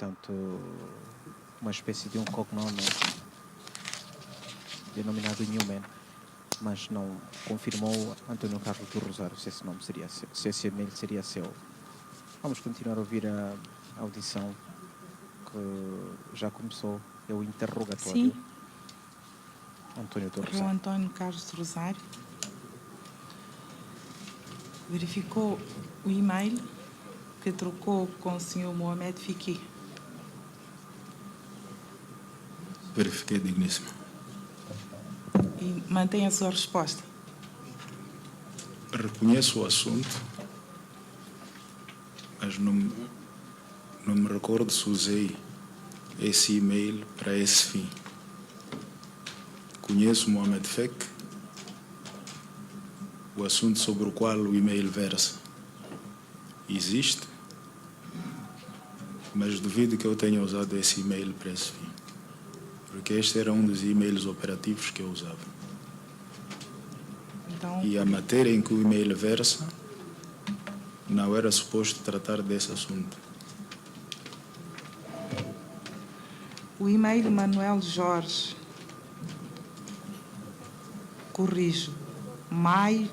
portanto, uma espécie de um cognome denominado Newman, mas não confirmou António Carlos do Rosário se esse nome seria seu, se esse e-mail seria seu. Vamos continuar a ouvir a audição que já começou, é o interrogatório. Sim. António do O Rosário. Antônio Carlos do Rosário verificou o e-mail que trocou com o Sr. Mohamed Fiqui. Verifiquei, digníssimo. E mantém a sua resposta. Reconheço o assunto, mas não me recordo se usei esse e-mail para esse fim. Conheço Mohamed Fek, o assunto sobre o qual o e-mail versa existe, mas duvido que eu tenha usado esse e-mail para esse fim, porque este era um dos e-mails operativos que eu usava. Então, E a matéria em que o e-mail versa não era suposto tratar desse assunto. o e-mail Manuel Jorge, corrijo, maio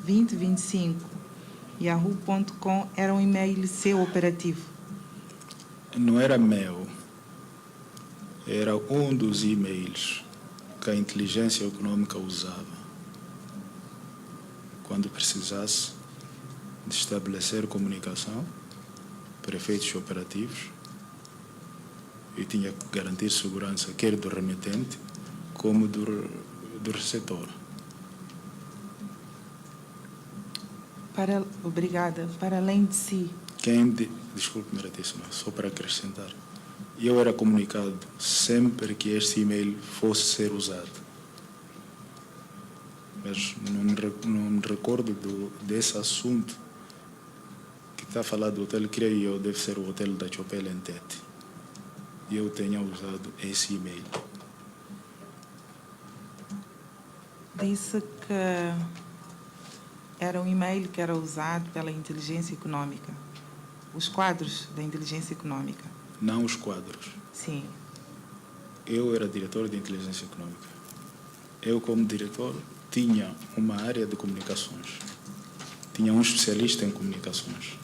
2025, yahoo.com, era um e-mail seu operativo. Não era meu, era um dos e-mails que a inteligência econômica usava quando precisasse de estabelecer comunicação para efeitos operativos e tinha que garantir segurança quer do remetente como do receptor. Obrigada. Para além de si, Desculpe, Meritíssima, só para acrescentar. Eu era comunicado sempre que este e-mail fosse ser usado. Mas não me recordo desse assunto que está a falar do hotel, creio eu, deve ser o hotel da Chopel em Tete. E eu tenha usado esse e-mail. disse que era um e-mail que era usado pela inteligência econômica. Os quadros da inteligência econômica. Não os quadros. Sim. Eu era diretor de inteligência econômica. Eu, como diretor, tinha uma área de comunicações. Tinha um especialista em comunicações.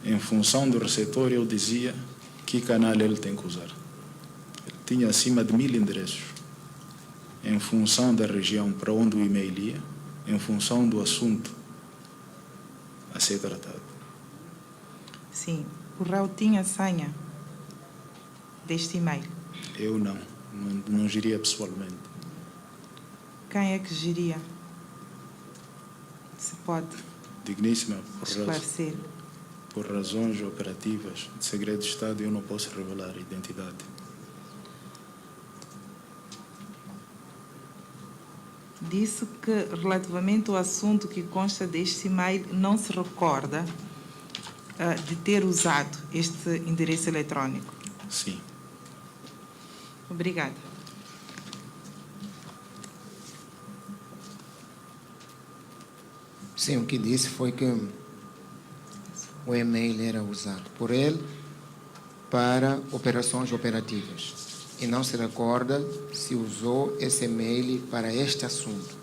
Em função do receptor, eu dizia que canal ele tem que usar. Ele tinha acima de 1000 endereços. Em função da região para onde o e-mail ia, em função do assunto a ser tratado. Sim. O réu tinha senha deste e-mail. Eu não geria pessoalmente. Quem é que geria? Se pode Digníssima, esclarecer. por razões operativas de segredo de Estado, eu não posso revelar a identidade. Disse que, relativamente ao assunto que consta deste e-mail, não se recorda de ter usado este endereço eletrônico. Sim. Obrigada. Sim, o que disse foi que o e-mail era usado por ele para operações operativas e não se recorda se usou esse e-mail para este assunto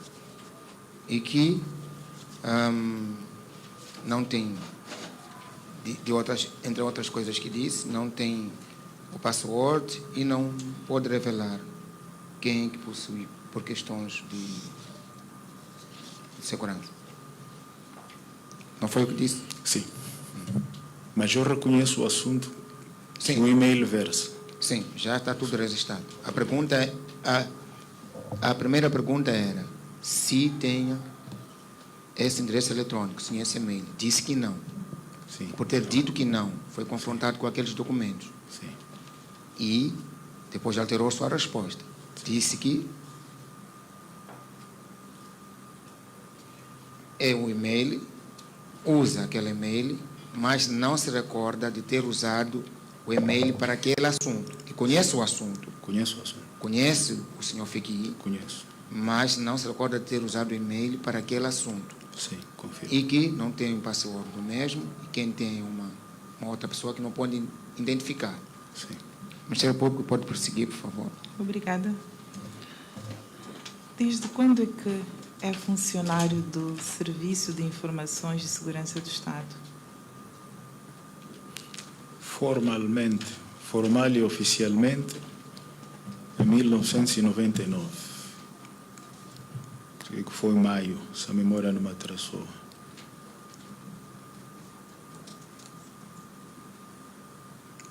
e que não tem, entre outras coisas que disse, não tem o password e não pode revelar quem é que possui por questões de segurança. Não foi o que disse? Sim. Mas eu reconheço o assunto que Sim. o e-mail versa. Sim, já está tudo registrado. A primeira pergunta era se tem esse endereço eletrônico, sim, esse e-mail. Disse que não. Sim. Por ter dito que não, foi confrontado com aqueles documentos. Sim. E depois alterou sua resposta. Disse que é um e-mail, usa aquele e-mail, mas não se recorda de ter usado o e-mail para aquele assunto. E conhece o assunto. Conheço o assunto. Conhece o senhor Fiqui, Conheço. mas não se recorda de ter usado o e-mail para aquele assunto. Sim, confirmo. E que não tem o password do mesmo, e quem tem uma uma outra pessoa que não pode identificar. Sim. O Ministério Público pode prosseguir, por favor. Obrigada. Desde quando é que é funcionário do Serviço de Informações de Segurança do Estado? Formal e oficialmente, em 1999. Creio que foi em maio, se a memória não me atrasou.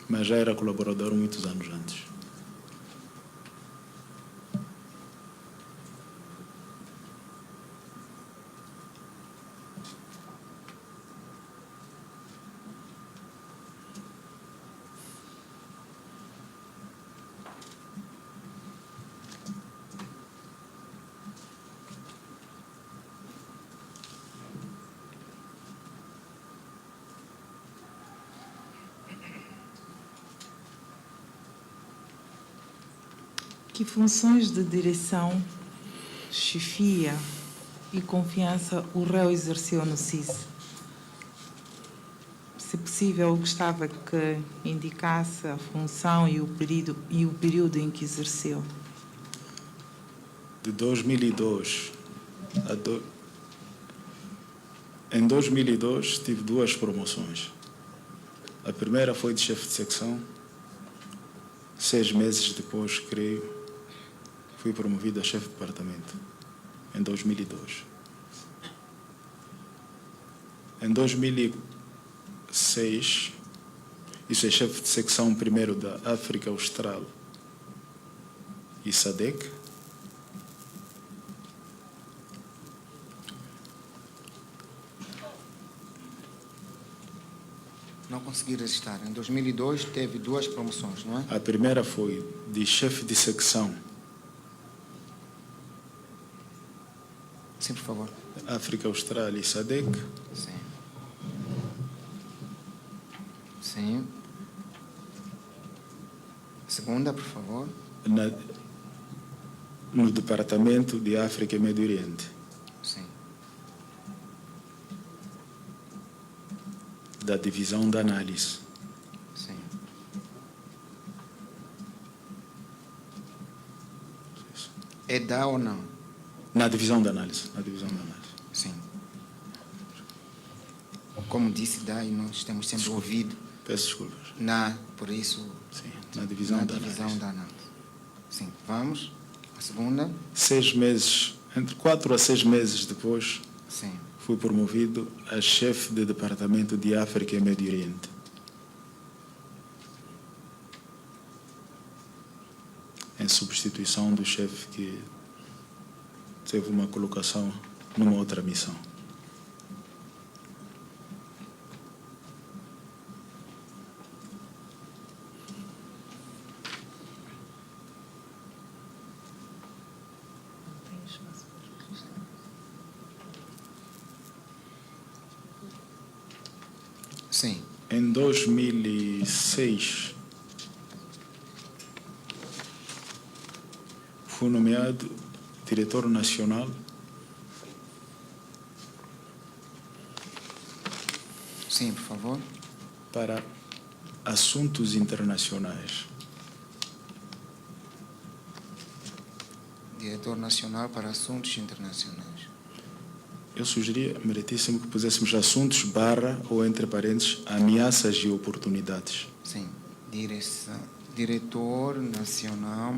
Mas já era colaborador muitos anos antes. Que funções de direção, chefia e confiança o réu exerceu no SIS? Se possível, eu gostava que indicasse a função e o período em que exerceu. De 2002 Em 2002 tive 2 promoções. A primeira foi de chefe de secção. 6 meses depois, creio, fui promovido a chefe de departamento, em 2002. Em 2006, isso é chefe de secção primeiro da África Austral e SADC. Não consegui registrar. Em 2002 teve 2 promoções, não é? A primeira foi de chefe de secção Sim, por favor. África Austral e SADC. Sim. Sim. Segunda, por favor. No Departamento de África e Médio Oriente, Sim. da Divisão da Análise. Sim. É da ou não? Na Divisão da Análise. Sim. Como disse, dá e nós temos sempre ouvido Peço desculpas. por isso, Sim, na Divisão da Análise. da análise. Sim, vamos. A segunda? 6 meses, entre 4 a 6 meses depois, Sim. fui promovido a chefe de Departamento de África e Médio Oriente. Em substituição do chefe que teve uma colocação numa outra missão. Sim. Em 2006, fui nomeado diretor nacional Sim, por favor. para assuntos internacionais. Diretor Nacional para Assuntos Internacionais. Eu sugeria, meritíssimo, que puséssemos assuntos / ou entre parênteses, ameaças e oportunidades. Sim. Diretor Nacional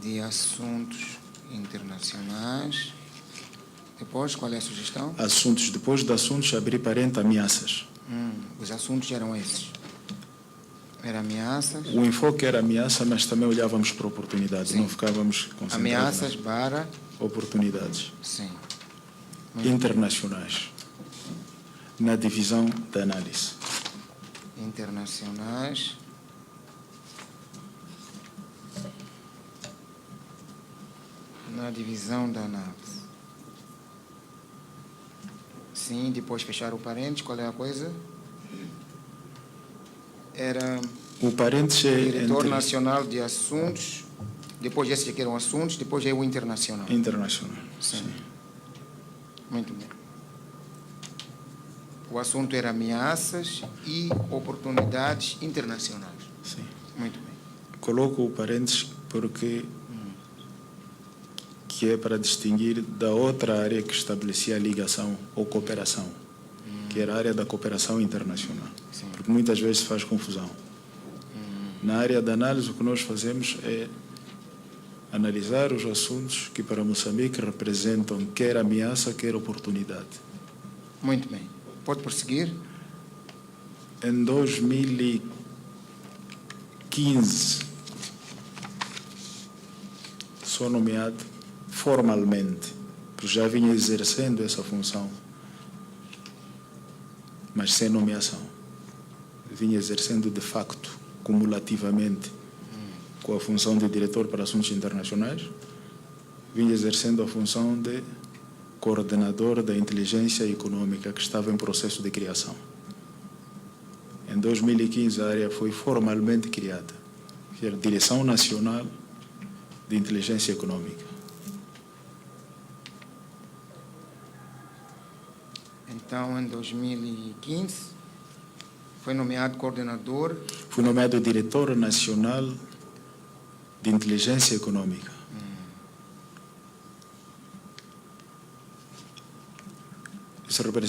de Assuntos Internacionais. Depois, qual é a sugestão? Assuntos, depois de assuntos, abrir parênteses, ameaças. Os assuntos eram esses. Era ameaças. O enfoque era ameaça, mas também olhávamos para oportunidades, Sim. não ficávamos concentrados Ameaças nas para... oportunidades Sim. internacionais, na divisão da análise. Internacionais. Na divisão da análise. Sim, depois fechar o parênteses, qual é a coisa? Era O parênteses é Diretor entre- Nacional de Assuntos, depois esses que eram assuntos, depois é o internacional. internacional. Sim. Muito bem. O assunto era ameaças e oportunidades internacionais. Sim. Muito bem. Coloco o parênteses porque que é para distinguir da outra área que estabelecia a ligação ou cooperação, que era a área da cooperação internacional. Sim. Porque muitas vezes se faz confusão. Na área da análise, o que nós fazemos é analisar os assuntos que para Moçambique representam quer ameaça, quer oportunidade. Muito bem. Pode prosseguir? Em 2015, sou nomeado formalmente, porque já vinha exercendo essa função, mas sem nomeação. Vinha exercendo de facto, cumulativamente, com a função de diretor para assuntos internacionais, vinha exercendo a função de coordenador da inteligência econômica que estava em processo de criação. Em 2015, a área foi formalmente criada, que era a Direção Nacional de Inteligência Econômica. Então, em 2015, foi nomeado coordenador. Fui nomeado diretor nacional de Inteligência Econômica. Isso representa